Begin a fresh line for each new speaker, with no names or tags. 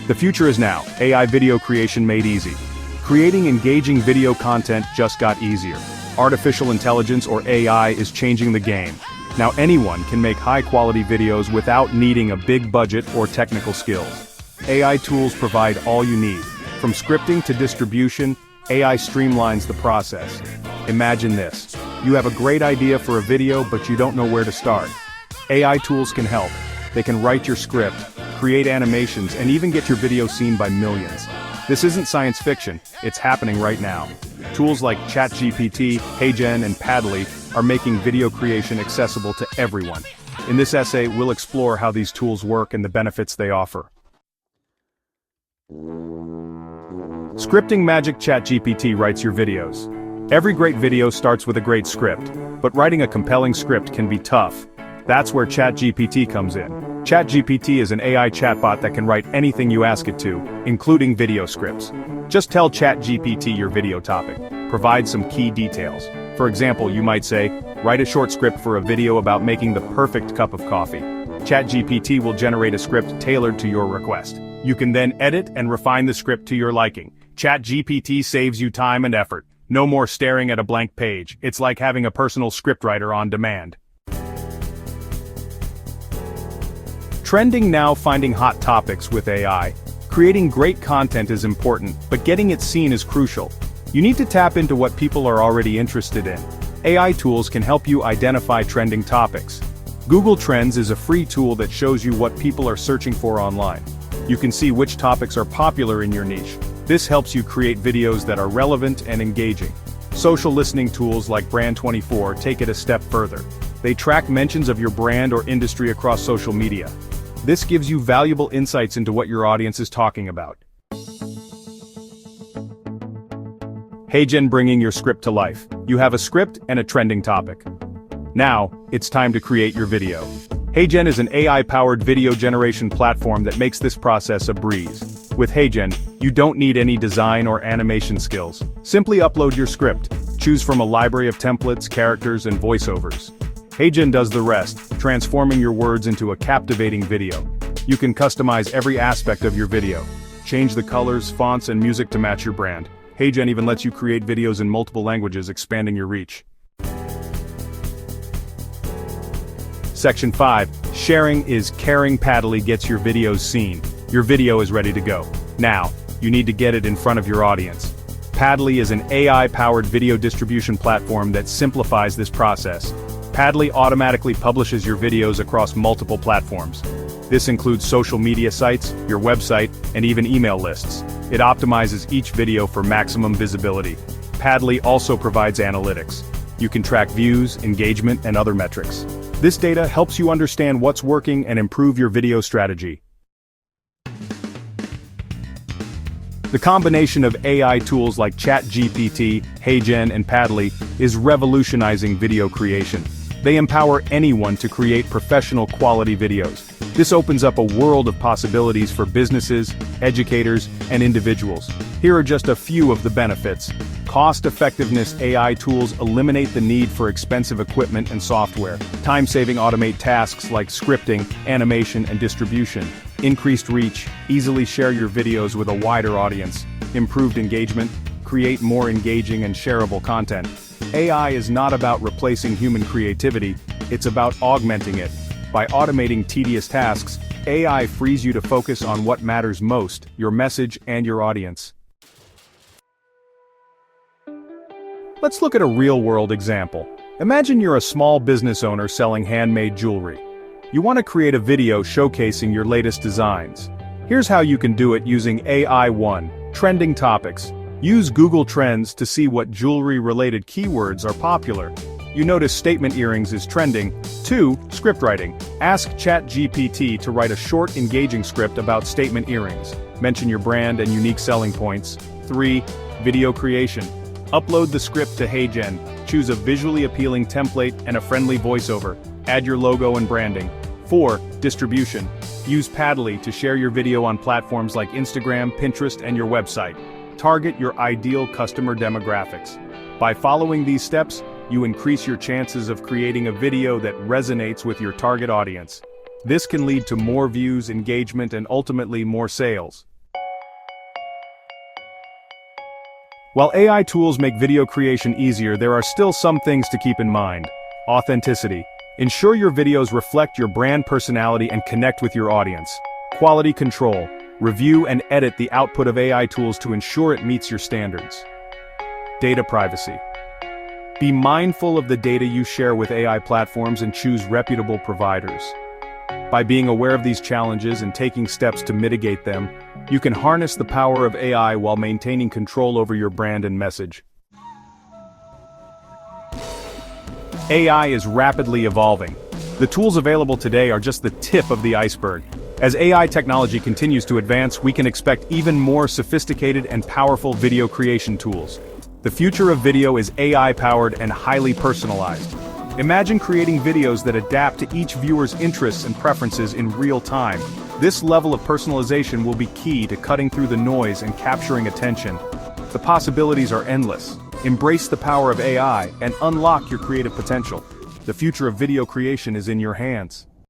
The future is now, AI video creation made easy. Creating engaging video content just got easier. Artificial intelligence or AI is changing the game. Now anyone can make high-quality videos without needing a big budget or technical skills. AI tools provide all you need. From scripting to distribution, AI streamlines the process. Imagine this. You have a great idea for a video but you don't know where to start. AI tools can help. They can write your script, create animations, and even get your video seen by millions. This isn't science fiction, it's happening right now. Tools like ChatGPT, Heygen, and Padly are making video creation accessible to everyone. In this essay, we'll explore how these tools work and the benefits they offer. Scripting magic. ChatGPT writes your videos. Every great video starts with a great script, but writing a compelling script can be tough. That's where ChatGPT comes in. ChatGPT is an AI chatbot that can write anything you ask it to, including video scripts. Just tell ChatGPT your video topic. Provide some key details. For example, you might say, write a short script for a video about making the perfect cup of coffee. ChatGPT will generate a script tailored to your request. You can then edit and refine the script to your liking. ChatGPT saves you time and effort. No more staring at a blank page. It's like having a personal scriptwriter on demand. Trending now. Finding hot topics with AI. Creating great content is important, but getting it seen is crucial. You need to tap into what people are already interested in. AI tools can help you identify trending topics. Google Trends is a free tool that shows you what people are searching for online. You can see which topics are popular in your niche. This helps you create videos that are relevant and engaging. Social listening tools like Brand24 take it a step further. They track mentions of your brand or industry across social media. This gives you valuable insights into what your audience is talking about. Heygen, bringing your script to life. You have a script and a trending topic. Now, it's time to create your video. Heygen is an AI-powered video generation platform that makes this process a breeze. With Heygen, you don't need any design or animation skills. Simply upload your script. Choose from a library of templates, characters, and voiceovers. Heygen does the rest, transforming your words into a captivating video. You can customize every aspect of your video. Change the colors, fonts, and music to match your brand. Heygen even lets you create videos in multiple languages, expanding your reach. Section 5. Sharing is caring. Padly gets your videos seen. Your video is ready to go. Now, you need to get it in front of your audience. Padly is an AI-powered video distribution platform that simplifies this process. Padly automatically publishes your videos across multiple platforms. This includes social media sites, your website, and even email lists. It optimizes each video for maximum visibility. Padly also provides analytics. You can track views, engagement, and other metrics. This data helps you understand what's working and improve your video strategy. The combination of AI tools like ChatGPT, Heygen, and Padly is revolutionizing video creation. They empower anyone to create professional quality videos. This opens up a world of possibilities for businesses, educators, and individuals. Here are just a few of the benefits. Cost-effectiveness. AI tools eliminate the need for expensive equipment and software. Time-saving. Automate tasks like scripting, animation, and distribution. Increased reach. Easily share your videos with a wider audience. Improved engagement. Create more engaging and shareable content. AI is not about replacing human creativity, it's about augmenting it. By automating tedious tasks, AI frees you to focus on what matters most, your message and your audience. Let's look at a real-world example. Imagine you're a small business owner selling handmade jewelry. You want to create a video showcasing your latest designs. Here's how you can do it using AI. 1. Trending topics. Use Google Trends to see what jewelry-related keywords are popular. You notice statement earrings is trending. 2. Script writing. Ask ChatGPT to write a short, engaging script about statement earrings. Mention your brand and unique selling points. 3. Video creation. Upload the script to Heygen. Choose a visually appealing template and a friendly voiceover. Add your logo and branding. 4. Distribution. Use Padly to share your video on platforms like Instagram, Pinterest, and your website. Target your ideal customer demographics. By following these steps, you increase your chances of creating a video that resonates with your target audience. This can lead to more views, engagement, and ultimately more sales. While AI tools make video creation easier, there are still some things to keep in mind. Authenticity. Ensure your videos reflect your brand personality and connect with your audience. Quality control. Review and edit the output of AI tools to ensure it meets your standards. Data privacy. Be mindful of the data you share with AI platforms and choose reputable providers. By being aware of these challenges and taking steps to mitigate them, you can harness the power of AI while maintaining control over your brand and message. AI is rapidly evolving. The tools available today are just the tip of the iceberg. As AI technology continues to advance, we can expect even more sophisticated and powerful video creation tools. The future of video is AI-powered and highly personalized. Imagine creating videos that adapt to each viewer's interests and preferences in real time. This level of personalization will be key to cutting through the noise and capturing attention. The possibilities are endless. Embrace the power of AI and unlock your creative potential. The future of video creation is in your hands.